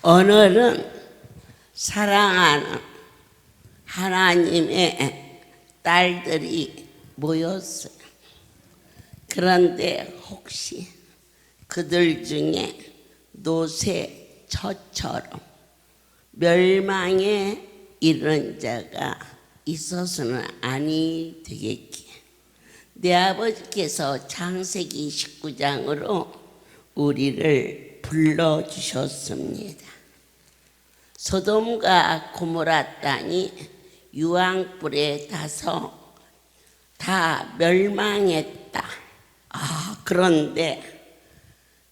오늘은 사랑하는 하나님의 딸들이 모였어요. 그런데 혹시 그들 중에 노새처처럼 멸망에 이른 자가 있어서는 아니 되겠기에 내 아버지께서 창세기 19장으로 우리를 불러주셨습니다. 소돔과 고모라 땅이 유황불에 타서 다 멸망했다. 그런데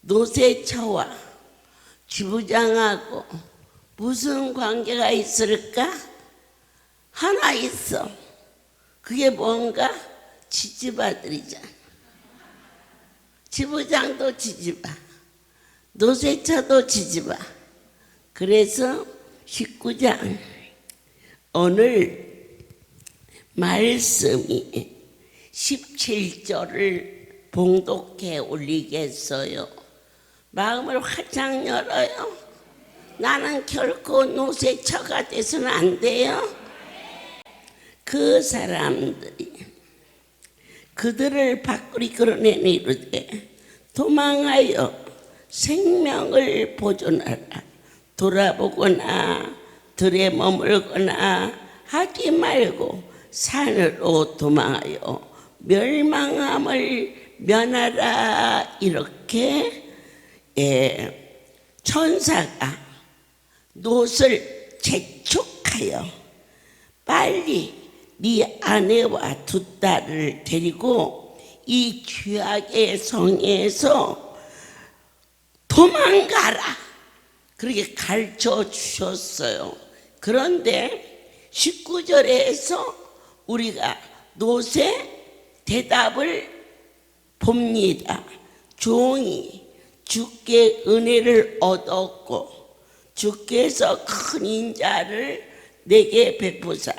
노새처와 지부장하고 무슨 관계가 있을까? 하나 있어. 그게 뭔가? 지지바들이잖아. 지부장도 지지바, 노새처도 지지바. 그래서 19장 오늘 말씀이 17절을 봉독해 올리겠어요. 마음을 활짝 열어요. 나는 결코 노새처가 돼서는 안 돼요. 그 사람들이 그들을 밖으로 끌어내니 이르되 도망하여 생명을 보존하라. 돌아보거나 들에 머물거나 하지 말고 산으로 도망하여 멸망함을 면하라. 이렇게 천사가 롯을 재촉하여 빨리 네 아내와 두 딸을 데리고 이 죄악의 성에서 도망가라. 그렇게 가르쳐 주셨어요. 그런데 19절에서 우리가 롯의 대답을 봅니다. 종이 주께 은혜를 얻었고 주께서 큰 인자를 내게 베푸사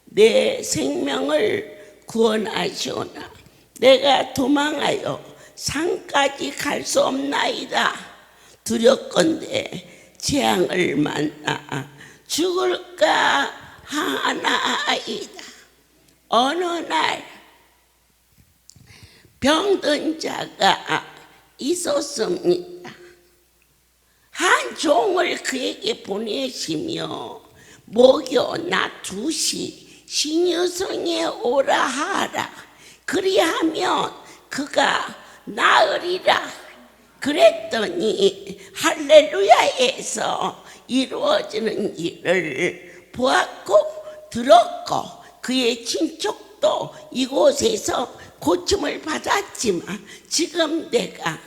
내 생명을 구원하시오나 내가 도망하여 산까지 갈 수 없나이다. 두렵건대 재앙을 만나 죽을까 하나이다. 어느 날 병든 자가 있었습니다. 한 종을 그에게 보내시며 목요 낮 2시 신유성에 오라 하라. 그리하면 그가 나으리라. 그랬더니 할렐루야에서 이루어지는 일을 보았고 들었고 그의 친척도 이곳에서 고침을 받았지만 지금 내가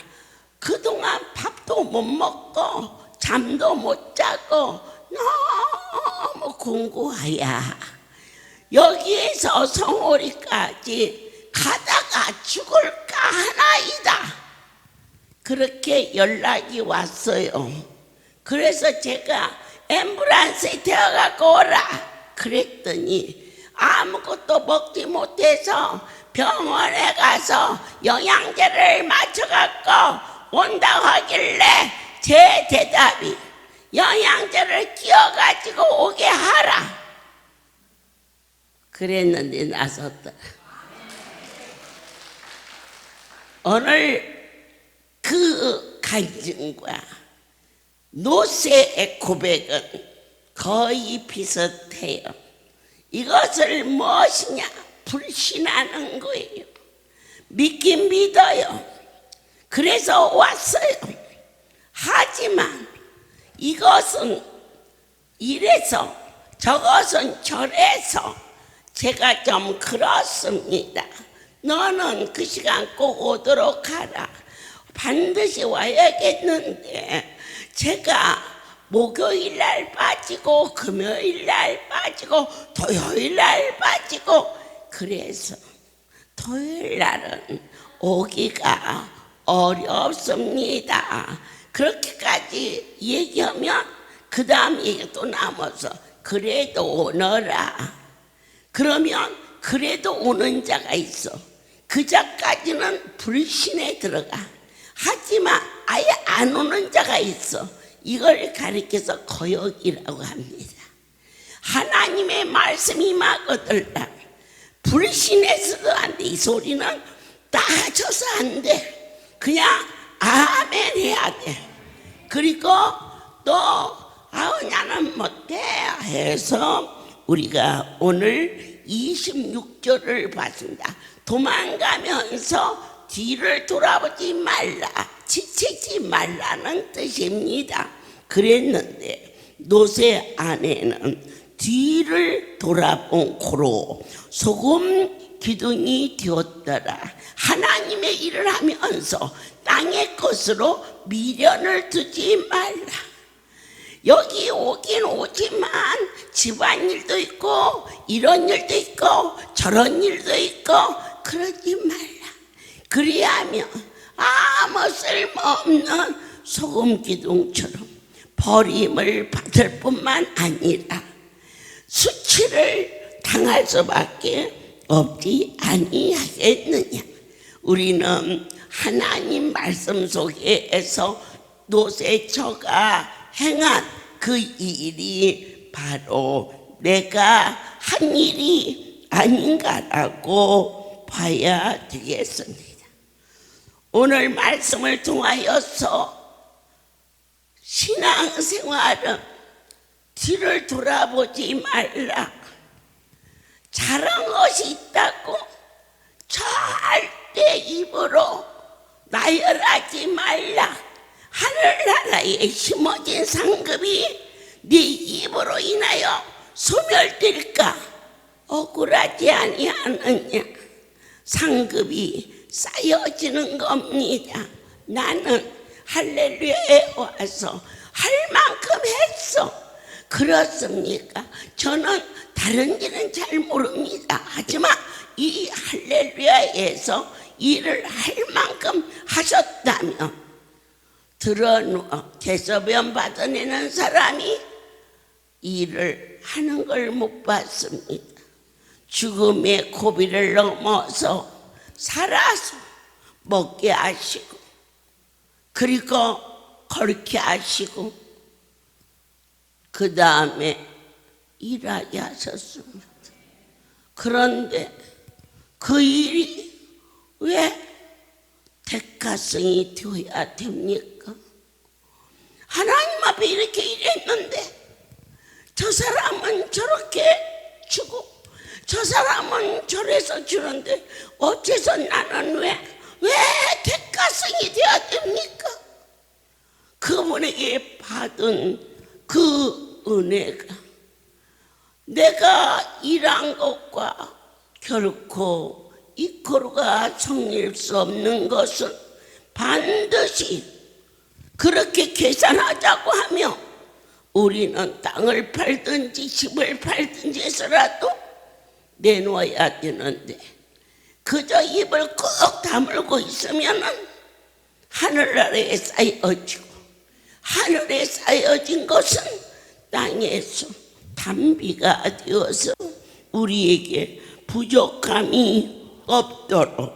그동안 밥도 못 먹고 잠도 못 자고 너무 공고하야. 여기에서 성오리까지 가다가 죽을까 하나이다. 그렇게 연락이 왔어요. 그래서 제가 앰뷸런스에 태워갖고 오라 그랬더니 아무것도 먹지 못해서 병원에 가서 영양제를 맞춰갖고 온다고 하길래 제 대답이 영양제를 끼워가지고 오게 하라 그랬는데 나섰다. 오늘 그 간증과 노새의 고백은 거의 비슷해요. 이것을 무엇이냐? 불신하는 거예요. 믿긴 믿어요. 그래서 왔어요. 하지만 이것은 이래서 저것은 저래서 제가 좀 그렇습니다. 너는 그 시간 꼭 오도록 하라. 반드시 와야겠는데 제가 목요일 날 빠지고 금요일 날 빠지고 토요일 날 빠지고 그래서 토요일 날은 오기가 어렵습니다. 그렇게까지 얘기하면 그 다음 얘기 또 남아서 그래도 오너라. 그러면 그래도 오는 자가 있어. 그 자까지는 불신에 들어가. 하지만 아예 안 오는 자가 있어. 이걸 가리켜서 거역이라고 합니다. 하나님의 말씀이 임하거들라. 불신해서도 안 돼. 이 소리는 따져서 안 돼. 그냥 아멘 해야 돼. 그리고 또 나는 못해 해서 우리가 오늘 26절을 봤습니다. 도망가면서 뒤를 돌아보지 말라, 지치지 말라는 뜻입니다. 그랬는데 노새 아내는 뒤를 돌아본 고로 소금 기둥이 되었더라. 하나님의 일을 하면서 땅의 것으로 미련을 두지 말라. 여기 오긴 오지만 집안일도 있고 이런 일도 있고 저런 일도 있고 그러지 말라. 그리하면 아무 쓸모없는 소금 기둥처럼 버림을 받을 뿐만 아니라 수치를 당할 수밖에 없지 아니하겠느냐. 우리는 하나님 말씀 속에서 노새처가 행한 그 일이 바로 내가 한 일이 아닌가라고 봐야 되겠습니다. 오늘 말씀을 통하여서 신앙생활은 뒤를 돌아보지 말라. 잘한 것이 있다고 절대 입으로 나열하지 말라. 하늘나라에 심어진 상급이 네 입으로 인하여 소멸될까 억울하지 아니하느냐. 상급이 쌓여지는 겁니다. 나는 할렐루야에 와서 할 만큼 했어. 그렇습니까? 저는 다른 일은 잘 모릅니다. 하지만 이 할렐루야에서 일을 할 만큼 하셨다면 드러누워 대소변 받아내는 사람이 일을 하는 걸 못 봤습니다. 죽음의 고비를 넘어서 살아서 먹게 하시고 그리고 걸게 하시고 그 다음에 일하게 하셨습니다. 그런데 그 일이 왜 대가성이 되어야 됩니까? 하나님 앞에 이렇게 일했는데 저 사람은 저렇게 주고 저 사람은 저래서 주는데 어째서 나는 왜 대가성이 되어야 됩니까? 그분에게 받은 그 은혜가 내가 일한 것과 결코 이코르가 성릴 수 없는 것은 반드시 그렇게 계산하자고 하며 우리는 땅을 팔든지 집을 팔든지 해서라도 내놓아야 되는데 그저 입을 꾹 다물고 있으면은 하늘나라에 쌓여지고 하늘에 쌓여진 것은 땅에서 단비가 되어서 우리에게 부족함이 없도록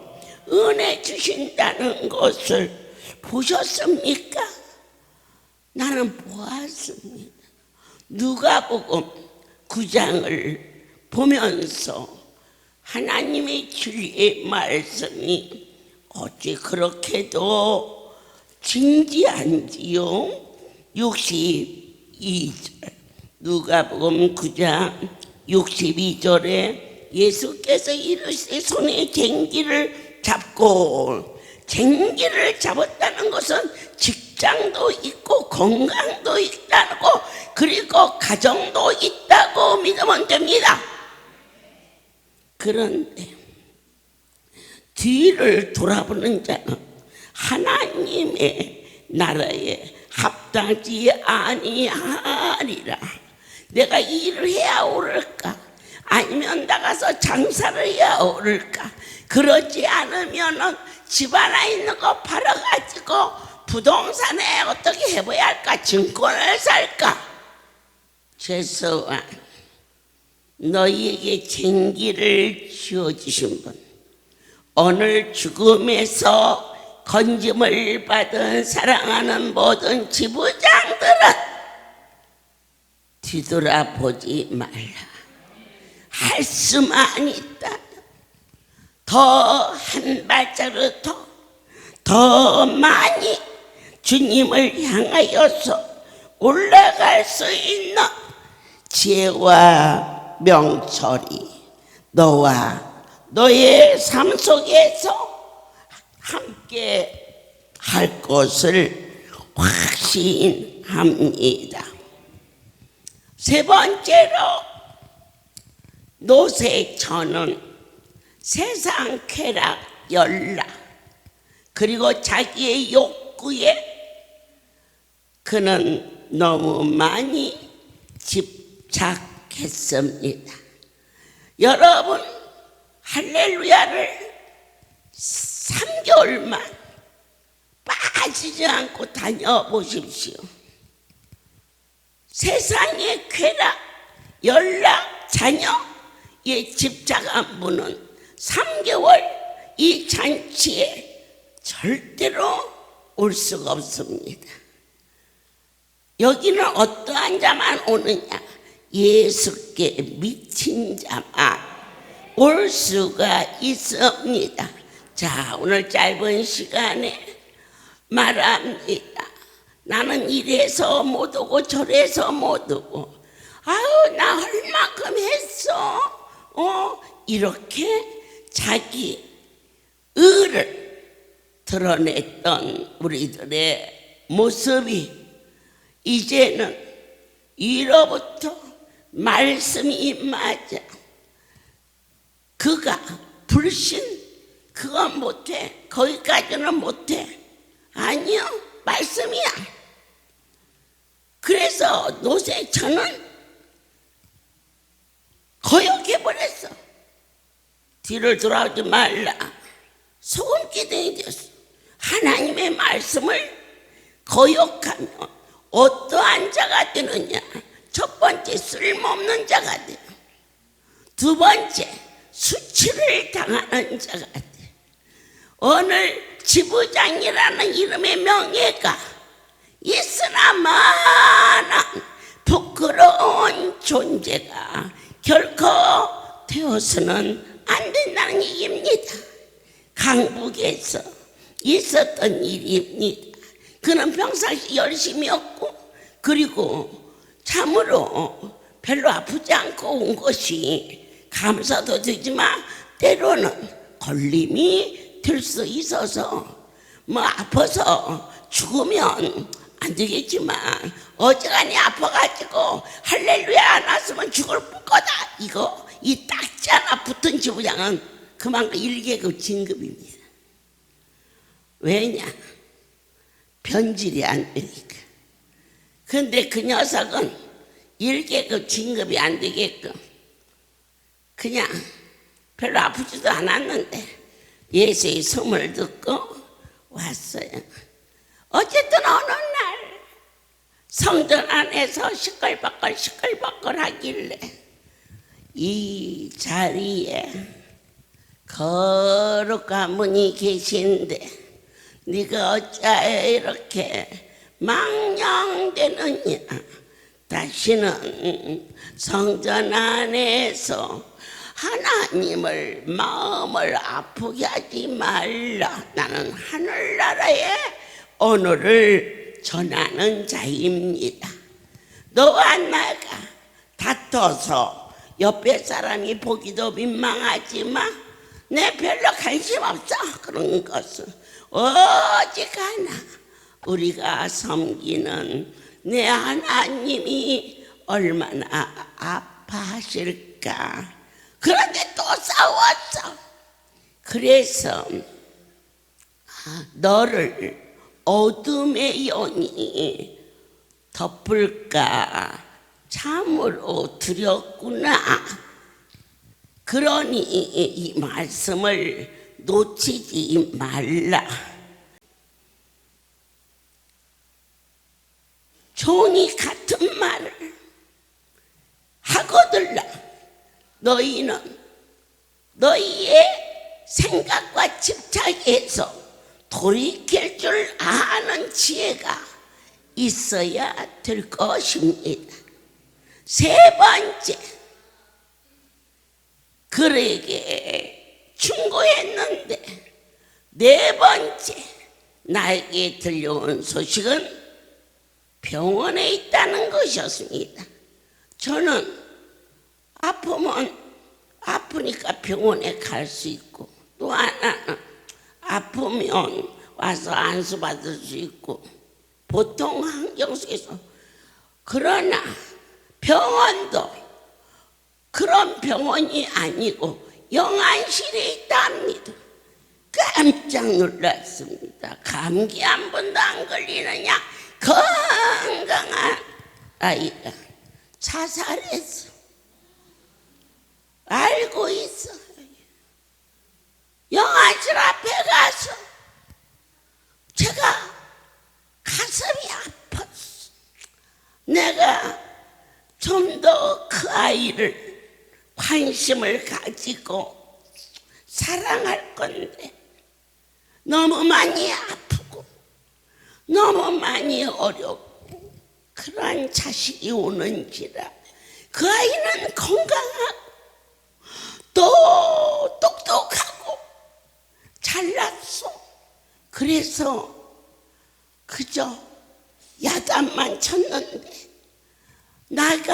은혜 주신다는 것을 보셨습니까? 나는 보았습니다. 누가복음 9장을 보면서 하나님의 진리의 말씀이 어찌 그렇게도 진지한지요? 62절 누가복음 9장 62절에 예수께서 이르시되 손에 쟁기를 잡고 쟁기를 잡았다는 것은 직장도 있고 건강도 있다고 그리고 가정도 있다고 믿으면 됩니다. 그런데 뒤를 돌아보는 자는 하나님의 나라에 합당치 아니하리라. 내가 일을 해야 오를까? 아니면 나가서 장사를 해야 오를까? 그러지 않으면은 집 하나 있는 거 팔아가지고 부동산에 어떻게 해봐야 할까? 증권을 살까? 최소한 너희에게 쟁기를 쥐어주신 분, 오늘 죽음에서 건짐을 받은 사랑하는 모든 지부장들은 뒤돌아보지 말라. 할 수만 있다. 더 한 발자국 더 많이 주님을 향하여서 올라갈 수 있는 지혜와 명철이 너와 너의 삶 속에서 함께 할 것을 확신합니다. 세 번째로 노세천은 세상 쾌락, 연락 그리고 자기의 욕구에 그는 너무 많이 집착했습니다. 여러분 할렐루야를 3개월만 빠지지 않고 다녀보십시오. 세상의 쾌락, 연락, 자녀에 집착한 분은 3개월 이 잔치에 절대로 올 수가 없습니다. 여기는 어떠한 자만 오느냐? 예수께 미친 자만 올 수가 있습니다. 자, 오늘 짧은 시간에 말합니다. 나는 이래서 못 오고 저래서 못 오고 아유 나 할 만큼 했어. 이렇게 자기 의를 드러냈던 우리들의 모습이 이제는 이로부터 말씀이 맞아. 그가 불신 그건 못해. 거기까지는 못해. 아니요, 말씀이야. 그래서 노세천은 거역해버렸어. 뒤를 돌아오지 말라. 소금기둥이 됐어. 하나님의 말씀을 거역하면 어떠한 자가 되느냐? 첫 번째, 쓸모없는 자가 돼. 두 번째, 수치를 당하는 자가 돼. 오늘 지부장이라는 이름의 명예가 있으나 많은 부끄러운 존재가 결코 되어서는 안 된다는 얘기입니다. 강북에서 있었던 일입니다. 그는 평상시 열심히 했고, 그리고 참으로 별로 아프지 않고 온 것이 감사도 되지만 때로는 걸림이 될 수 있어서 뭐 아파서 죽으면 안 되겠지만 어지간히 아파가지고 할렐루야 안 왔으면 죽을 거다, 이거 이 딱지 하나 붙은 지부장은 그만큼 1계급 진급입니다. 왜냐? 변질이 안 되니까. 근데 그 녀석은 1계급 진급이 안 되게끔 그냥 별로 아프지도 않았는데 예수의 소문을 듣고 왔어요. 어쨌든 어느 날 성전 안에서 시끌벅걸 하길래 이 자리에 거룩한 분이 계신데 네가 어찌하여 이렇게 망령되느냐? 다시는 성전 안에서 하나님을 마음을 아프게 하지 말라. 나는 하늘나라의 언어를 전하는 자입니다. 너와 나가 다퉈서 옆에 사람이 보기도 민망하지만 내 별로 관심 없어. 그런 것은 어지간하 우리가 섬기는 내 하나님이 얼마나 아파하실까. 그런데 또 싸웠어. 그래서 너를 어둠의 영이 덮을까 참으로 두렵구나. 그러니 이 말씀을 놓치지 말라. 종이 같은 말을 하거들라. 너희는 너희의 생각과 집착에서 돌이킬 줄 아는 지혜가 있어야 될 것입니다. 세 번째, 그에게 충고했는데 네 번째, 나에게 들려온 소식은 병원에 있다는 것이었습니다. 저는 아프면 아프니까 병원에 갈 수 있고, 또 하나는 아프면 와서 안수 받을 수 있고, 보통 환경 속에서. 그러나 병원도 그런 병원이 아니고 영안실에 있답니다. 깜짝 놀랐습니다. 감기 한 번도 안 걸리느냐? 건강한 아이가 자살했어. 알고 있어. 영안실 앞에 가서 제가 가슴이 아팠어. 내가 좀 더 그 아이를 관심을 가지고 사랑할 건데 너무 많이 아프고 너무 많이 어렵고 그러한 자식이 오는지라. 그 아이는 건강하고 또 똑똑하고 잘났어. 그래서 그저 야단만 쳤는데 나가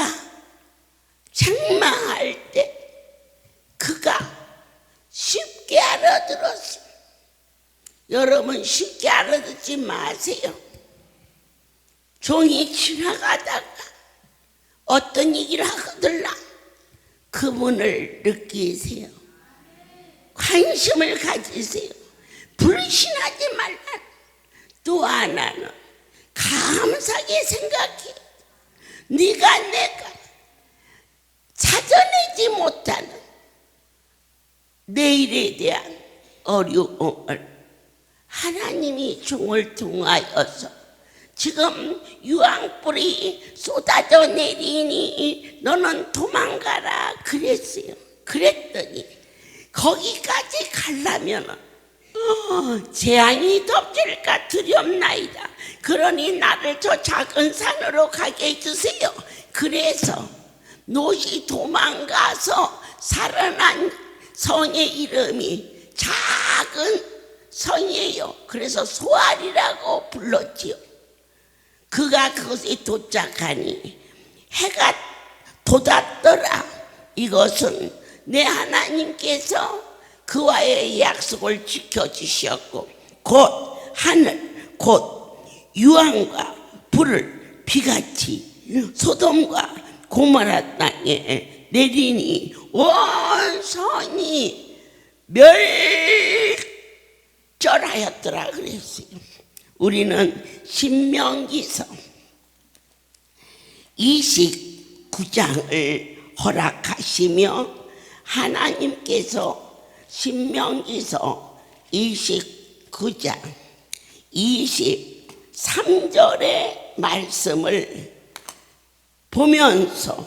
책망할 때 그가 쉽게 알아들었어. 여러분 쉽게 알아듣지 마세요. 종이 지나가다가 어떤 얘기를 하거들라 그분을 느끼세요. 관심을 가지세요. 불신하지 말라. 또 하나는 감사하게 생각해. 네가 내가 찾아내지 못하는 내일에 대한 어려움을 하나님이 종을 통하여서 지금 유황불이 쏟아져 내리니 너는 도망가라 그랬어요. 그랬더니 거기까지 가려면 재앙이 덮칠까 두렵나이다. 그러니 나를 저 작은 산으로 가게 해주세요. 그래서 롯이 도망가서 살아난 성의 이름이 작은 성이에요. 그래서 소알이라고 불렀지요. 그가 그것에 도착하니 해가 돋았더라. 이것은 내 하나님께서 그와의 약속을 지켜주셨고 곧 하늘 곧 유황과 불을 비같이 소돔과 고모라 땅에 내리니 온 성이 멸절하였더라 그랬어요. 우리는 신명기서 29장을 허락하시며 하나님께서 신명기서 29장 23절의 말씀을 보면서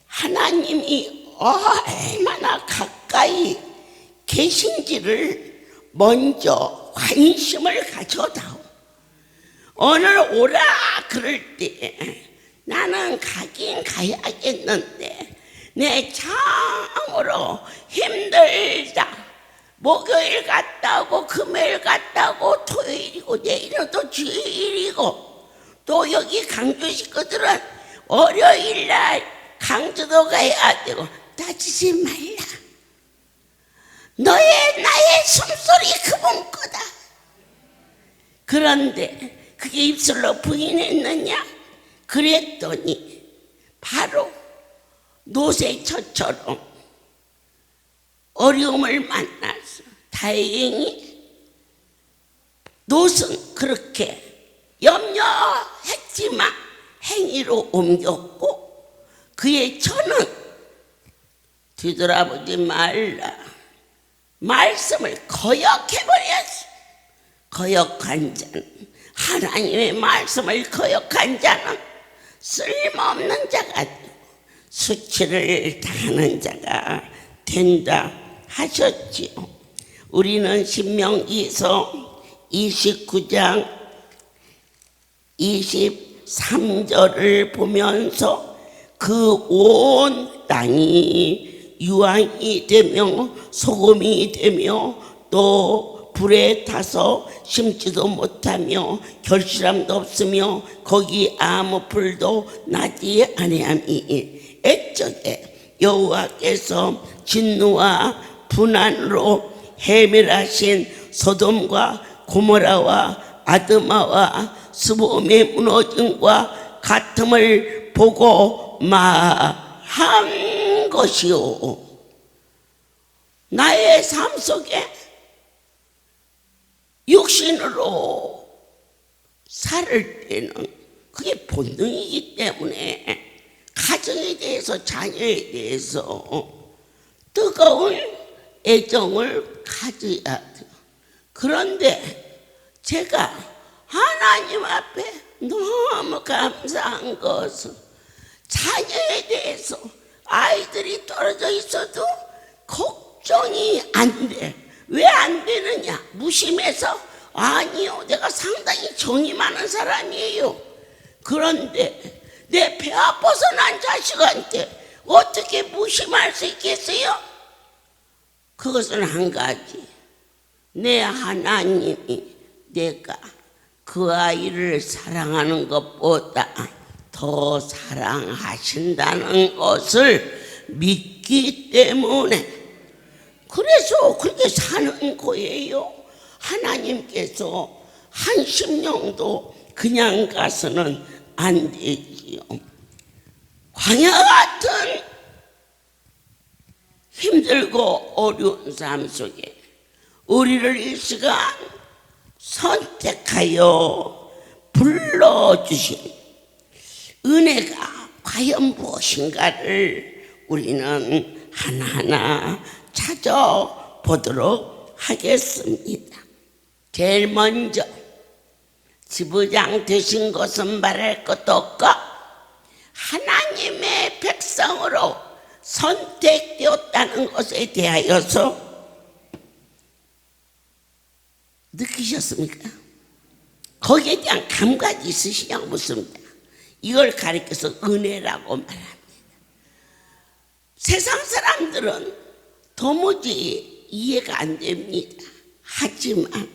하나님이 얼마나 가까이 계신지를 먼저 관심을 가져다오. 오늘 오라 그럴 때 나는 가긴 가야겠는데 내 참으로 힘들다. 목요일 갔다 오고 금요일 갔다 오고 토요일이고 내일은 또 주일이고 또 여기 강주 식구들은 월요일날 강주도 가야 되고 따지지 말라. 나의 숨소리 그분 거다. 그런데 그게 입술로 부인했느냐? 그랬더니 바로 노새처처럼 어려움을 만나서 다행히 롯은 그렇게 염려했지만 행위로 옮겼고 그의 처는 뒤돌아보지 말라. 말씀을 거역해버렸어. 거역한 자는 하나님의 말씀을 거역한 자는 쓸모없는 자가 되고 수치를 당하는 자가 된다 하셨지요. 우리는 신명기서 29장 23절을 보면서 그 온 땅이 유황이 되며 소금이 되며 또 불에 타서 심지도 못하며 결실함도 없으며 거기 아무 풀도 나지 아니하니 애적에 여호와께서 진노와 분한으로 해멸하신 소돔과 고모라와 아드마와 스보음의 무너짐과 같음을 보고 말한 것이요. 나의 삶 속에 육신으로 살을 때는 그게 본능이기 때문에 가정에 대해서 자녀에 대해서 뜨거운 애정을 가져야 돼요. 그런데 제가 하나님 앞에 너무 감사한 것은 자녀에 대해서 아이들이 떨어져 있어도 걱정이 안 돼. 왜 안 되느냐? 무심해서? 아니요, 내가 상당히 정이 많은 사람이에요. 그런데 내 배 아파서 난 자식한테 어떻게 무심할 수 있겠어요? 그것은 한 가지, 내 하나님이 내가 그 아이를 사랑하는 것보다 더 사랑하신다는 것을 믿기 때문에 그래서 그렇게 사는 거예요. 하나님께서 한 심령도 그냥 가서는 안 되지요. 광야 같은 힘들고 어려운 삶 속에 우리를 이 시간 선택하여 불러주신 은혜가 과연 무엇인가를 우리는 하나하나 찾아보도록 하겠습니다. 제일 먼저 지부장 되신 것은 말할 것도 없고 하나님의 백성으로 선택되었다는 것에 대하여서 느끼셨습니까? 거기에 대한 감각이 있으시냐고 묻습니다. 이걸 가리켜서 은혜라고 말합니다. 세상 사람들은 도무지 이해가 안 됩니다. 하지만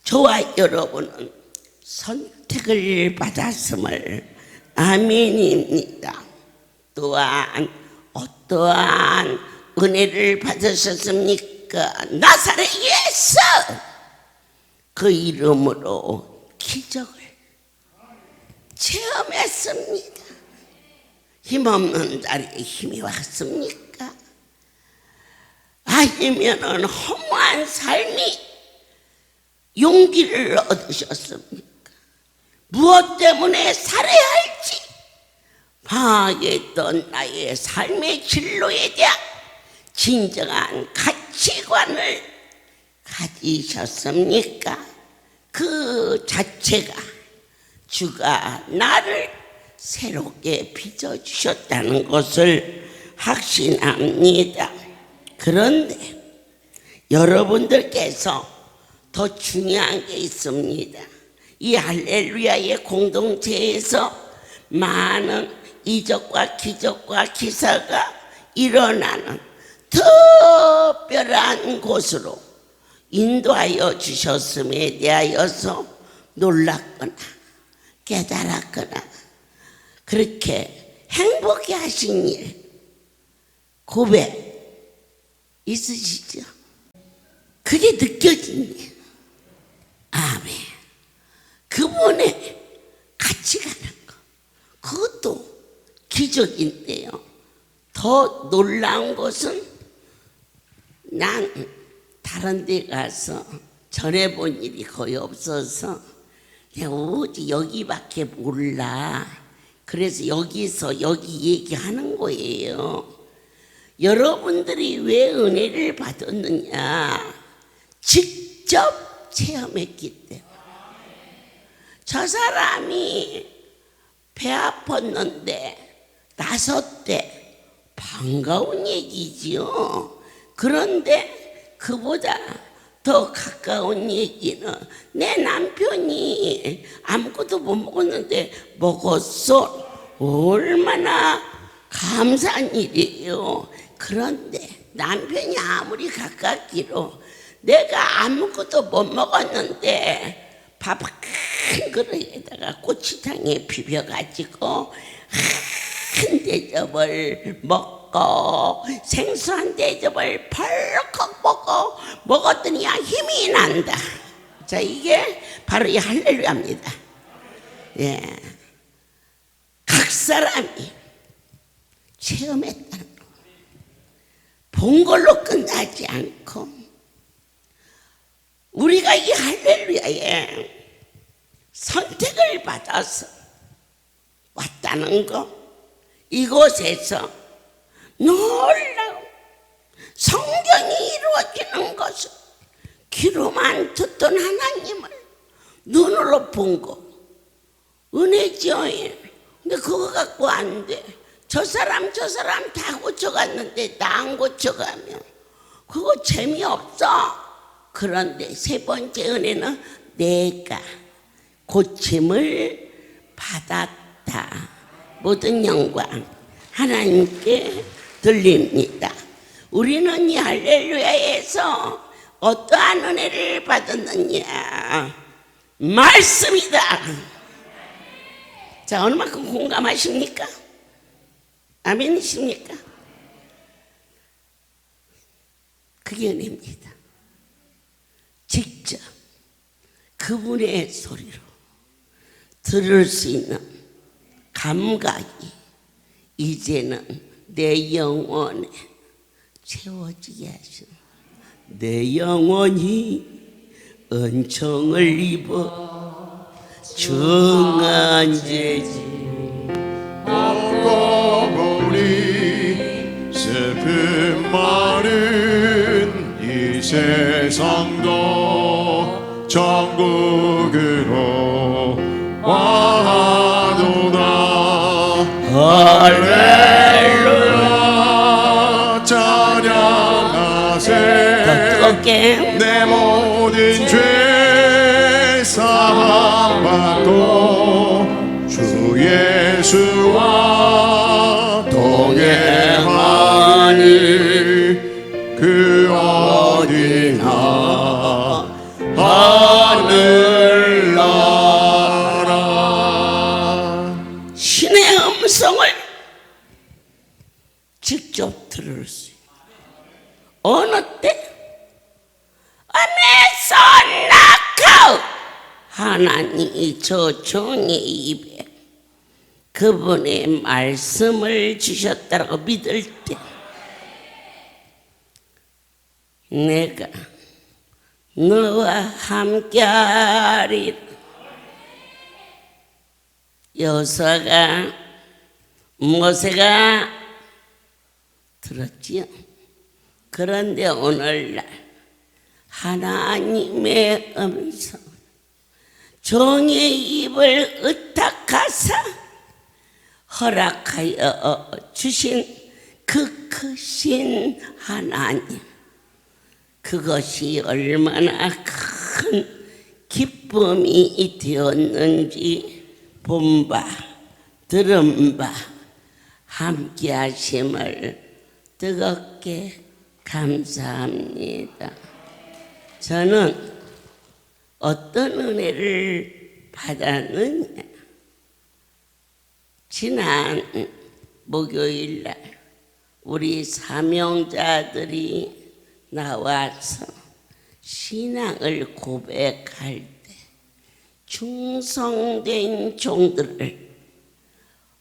저와 여러분은 선택을 받았음을 아멘입니다. 또한 어떠한 은혜를 받으셨습니까? 나사렛 예수 그 이름으로 기적을 체험했습니다. 힘없는 자리에 힘이 왔습니까? 아니면은 허무한 삶이 용기를 얻으셨습니까? 무엇 때문에 살아야 할지 방황했던 나의 삶의 진로에 대한 진정한 가치관을 가지셨습니까? 그 자체가 주가 나를 새롭게 빚어주셨다는 것을 확신합니다. 그런데 여러분들께서 더 중요한 게 있습니다. 이 할렐루야의 공동체에서 많은 이적과 기적과 기사가 일어나는 특별한 곳으로 인도하여 주셨음에 대하여서 놀랐거나 깨달았거나 그렇게 행복해 하신 일 고백 있으시죠? 그게 느껴집니다. 아멘. 그분의 같이 가는 거 그것도 기적인데요. 더 놀라운 것은 난 다른 데 가서 전해본 일이 거의 없어서 내가 오직 여기밖에 몰라. 그래서 여기서 여기 얘기하는 거예요. 여러분들이 왜 은혜를 받았느냐? 직접 체험했기 때문에. 저 사람이 배 아팠는데 나섰대. 반가운 얘기지요. 그런데 그보다 더 가까운 얘기는 내 남편이 아무것도 못 먹었는데 먹었어. 얼마나 감사한 일이에요. 그런데 남편이 아무리 가깝기로 내가 아무것도 못 먹었는데 밥 큰 그릇에다가 고추장에 비벼가지고 한 대접을 먹고 생수 한 대접을 벌컥 먹었더니 힘이 난다. 자, 이게 바로 이 할렐루야입니다. 예, 각 사람이 체험했다는 거. 본 걸로 끝나지 않고 우리가 이 할렐루야에 선택을 받아서 왔다는 거, 이곳에서 놀라운 성경이 이루어지는 것은 귀로만 듣던 하나님을 눈으로 본 거 은혜죠. 근데 그거 갖고 안 돼. 저 사람 다 고쳐갔는데 나 안 고쳐가면 그거 재미없어. 그런데 세 번째 은혜는 내가 고침을 받았다. 모든 영광 하나님께 들립니다. 우리는 이 할렐루야에서 어떠한 은혜를 받았느냐? 말씀이다. 자, 얼마큼 공감하십니까? 아멘이십니까? 그게 은혜입니다. 직접 그분의 소리로 들을 수 있는 감각이 이제는 내 영혼에 채워지게 하시는, 내 영혼이 은총을 입어 정한 죄지 없고 보니 슬픔 많은 이 세상도 천국으로 와도다. 할렐루야 찬양하세. 더 뜨겁게 내 모든 죄 사함받고 주 예수와 동행하니 그 어디나 하늘나라. 신의 음성을 직접 들을 수 있어요. 어느 때? 아메서 나카우 하나님이 저 종의 입에 그분의 말씀을 주셨다고 믿을 때 내가 너와 함께하리라. 여호수아가 모세가 들었지요. 그런데 오늘날 하나님의 음성 종의 입을 의탁하사 허락하여 주신 그 크신 하나님, 그것이 얼마나 큰 기쁨이 되었는지 본바 들은바 함께 하심을 뜨겁게 감사합니다. 저는 어떤 은혜를 받았느냐? 지난 목요일날 우리 사명자들이 나와서 신앙을 고백할 때 충성된 종들을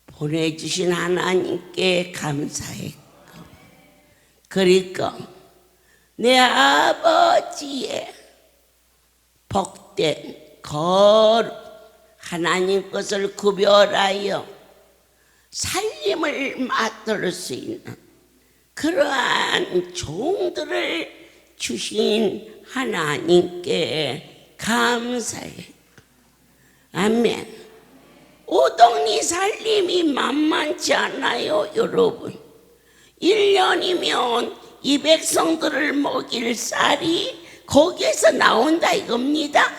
보내주신 하나님께 감사했고, 그리고 내 아버지의 복된 거룩 하나님 것을 구별하여 살림을 맡을 수 있는 그러한 종들을 주신 하나님께 감사해. 아멘. 오동리 살림이 만만치 않아요, 여러분. 1년이면 이 백성들을 먹일 쌀이 거기에서 나온다 이겁니다.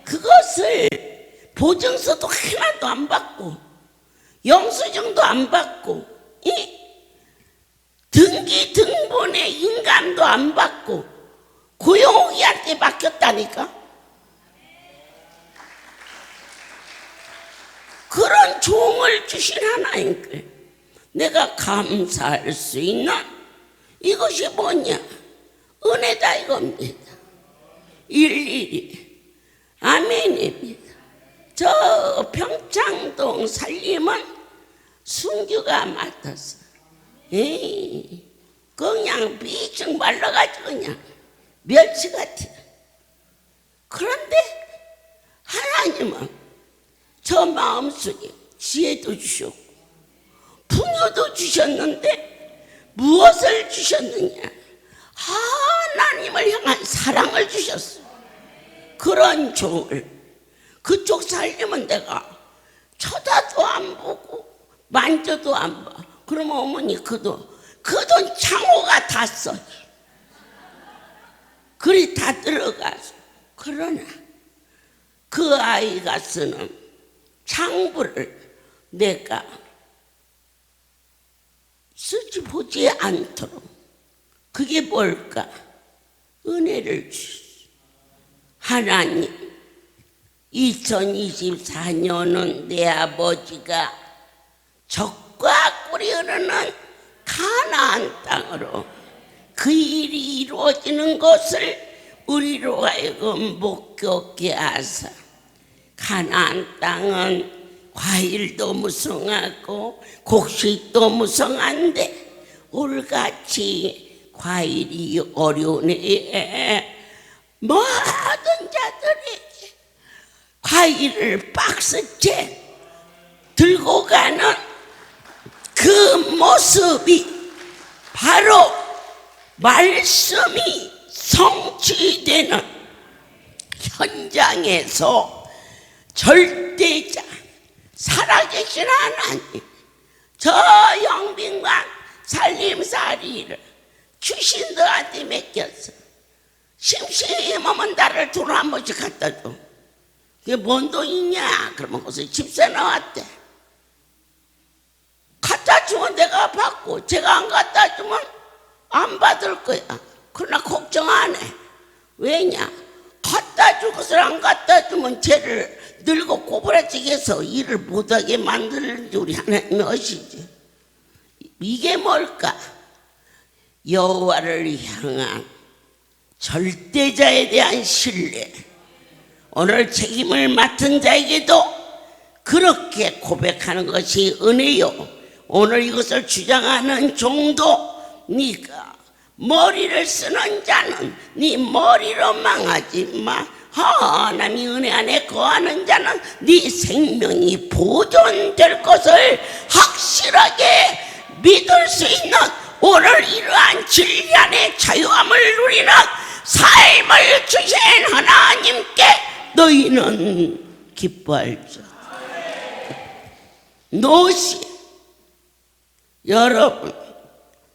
그것을 보증서도 하나도 안 받고 영수증도 안 받고 등기 등본에 인감도 안 받고 고용우기한테 맡겼다니까. 그런 종을 주신 하나님께 내가 감사할 수 있는 이것이 뭐냐? 은혜다 이겁니다. 일일이 아멘입니다. 저 평창동 살림은 순규가 맡았어. 그냥 비쭉 말라가지고 그냥 멸치 같아. 그런데 하나님은 저 마음속에 지혜도 주셨고 풍요도 주셨는데 무엇을 주셨느냐? 하나님을 향한 사랑을 주셨어. 그런 종을 그쪽 살림은 내가 쳐다도 안 보고 만져도 안 봐. 그러면 어머니 그 돈 창호가 다 써. 그리 다 들어가서. 그러나 그 아이가 쓰는 창부를 내가 쓰지 보지 않도록, 그게 뭘까? 은혜를 주셨어. 하나님, 2024년은 내 아버지가 적과 꿀이 흐르는 가나안 땅으로 그 일이 이루어지는 것을 우리로 하여금 목격케 하사, 가나안 땅은 과일도 무성하고 곡식도 무성한데 올같이 과일이 어려운 해에 모든 자들이 과일을 박스째 들고 가는 그 모습이 바로 말씀이 성취되는 현장에서 절대자 살아계신 하나님, 저 영빈관 살림살이를 주신 너한테 맡겼어. 심심하면 나를 주로 한 번씩 갖다 줘. 그게 뭔 돈이냐? 그러면 거기서 집세 나왔대. 갖다 주면 내가 받고, 제가 안 갖다 주면 안 받을 거야. 그러나 걱정 안 해. 왜냐? 갖다 줄 것을 안 갖다 주면 쟤를 늙어 꼬부라지게서 일을 못하게 만드는 줄 우리 하나님이 아시지. 이게 뭘까? 여호와를 향한 절대자에 대한 신뢰. 오늘 책임을 맡은 자에게도 그렇게 고백하는 것이 은혜요. 오늘 이것을 주장하는 종도 네가 머리를 쓰는 자는 네 머리로 망하지 마. 하나님이 은혜 안에 거하는 자는 네 생명이 보존될 것을 확실하게 믿을 수 있는 오늘 이러한 진리안의 자유함을 누리는 삶을 주신 하나님께 너희는 기뻐할지어다. 노시, 여러분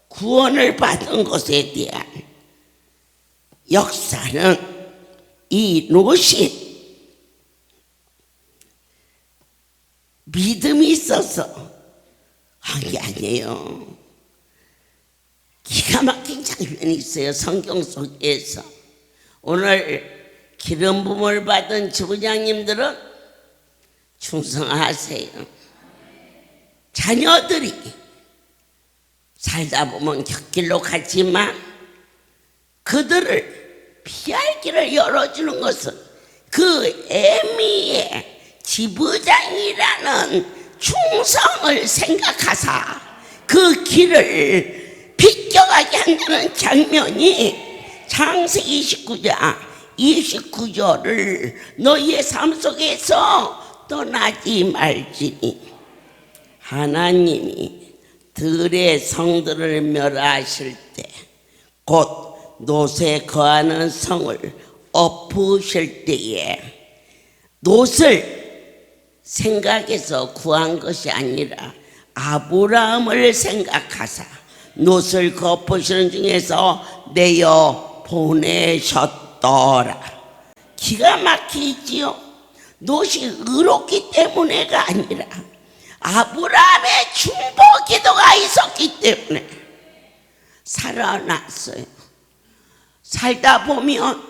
구원을 받은 것에 대한 역사는 이 노시 믿음이 있어서 한 게 아니에요. 기가 막힌 장면이 있어요. 성경 속에서. 오늘 기름 부음을 받은 지부장님들은 충성하세요. 자녀들이 살다 보면 곁길로 가지만 그들을 피할 길을 열어주는 것은 그 애미의 지부장이라는 충성을 생각하사 그 길을 비껴가게 한다는 장면이 창세기 29장 29절을 너희의 삶 속에서 떠나지 말지니 하나님이 들의 성들을 멸하실 때 곧 놋에 거하는 성을 엎으실 때에 놋을 생각해서 구한 것이 아니라 아브라함을 생각하사 놋을 엎으시는 중에서 내어 보내셨더라. 기가 막히지요. 놋이 의롭기 때문에가 아니라 아브라함의 중보 기도가 있었기 때문에 살아났어요. 살다 보면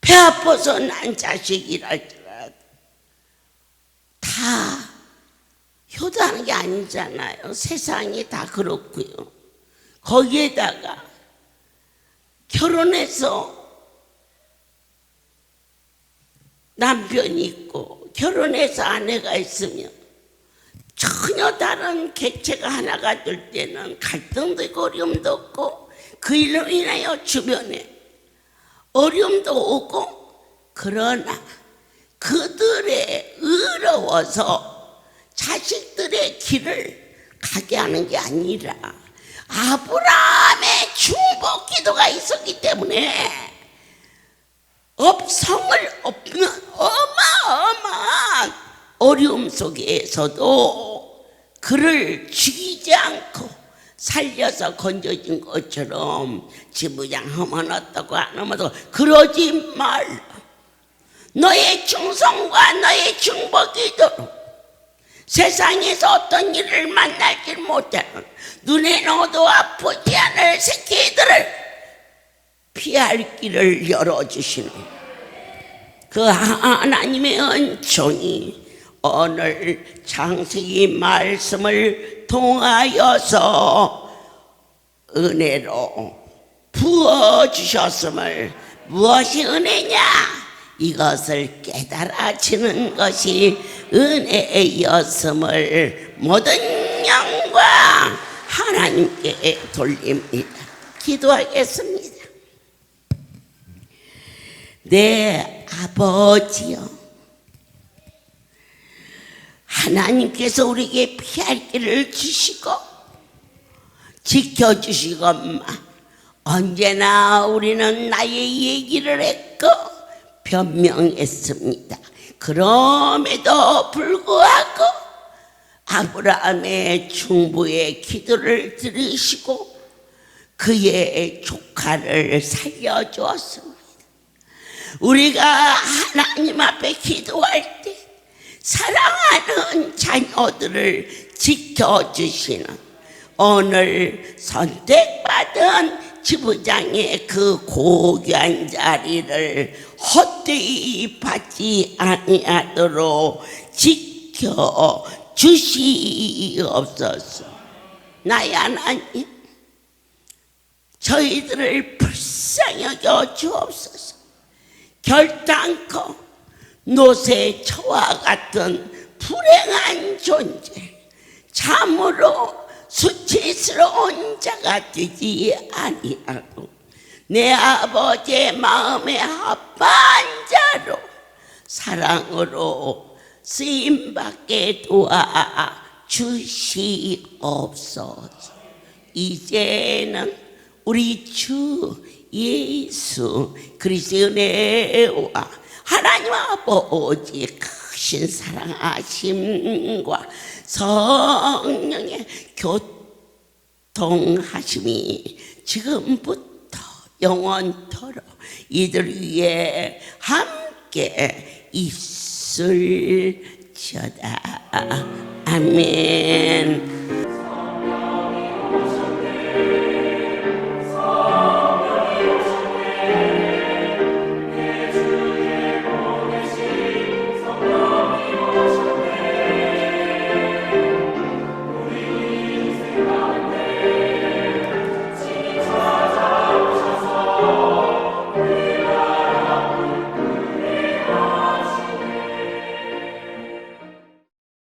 배 아파서 난 자식이랄지라도 다 효도하는 게 아니잖아요. 세상이 다 그렇고요. 거기에다가 결혼해서 남편이 있고 결혼해서 아내가 있으면 전혀 다른 객체가 하나가 될 때는 갈등도 있고 어려움도 없고 그 일로 인하여 주변에 어려움도 오고 그러나 그들의 의로워서 자식들의 길을 가게 하는 게 아니라 아브라함의 중보 기도가 있었기 때문에 성을 엎는 어마어마한 어려움 속에서도 그를 죽이지 않고 살려서 건져진 것처럼 지부장 하면 어떠고 안 하면 어떠고 그러지 말라. 너의 충성과 너의 중보 기도로 세상에서 어떤 일을 만날지 못하는 눈에 넣어도 아프지 않을 새끼들을 피할 길을 열어주시는 그 하나님의 은총이 오늘 창세기 말씀을 통하여서 은혜로 부어주셨음을 무엇이 은혜냐? 이것을 깨달아지는 것이 은혜였음을 모든 영광 하나님께 돌립니다. 기도하겠습니다. 내 아버지여, 하나님께서 우리에게 피할 길을 주시고 지켜주시건만 언제나 우리는 나의 얘기를 했고 변명했습니다. 그럼에도 불구하고 아브라함의 중보의 기도를 들으시고 그의 조카를 살려주었습니다. 우리가 하나님 앞에 기도할 때 사랑하는 자녀들을 지켜주시는 오늘 선택받은 지부장의 그 고귀한 자리를 헛되이 받지 아니하도록 지켜 주시옵소서. 나의 하나님, 저희들을 불쌍히 여겨 주옵소서. 결단코 노새 저와 같은 불행한 존재, 참으로 수치스러운 자가 되지 아니하고 내 아버지의 마음에 합한 자로 사랑으로 쓰임받게 도와 주시옵소서. 이제는 우리 주 예수 그리스도의 은혜와 하나님 아버지의 크신 사랑하심과 성령의 교통하심이 지금부터 영원토록 이들 위에 함께 있을지어다. 아멘.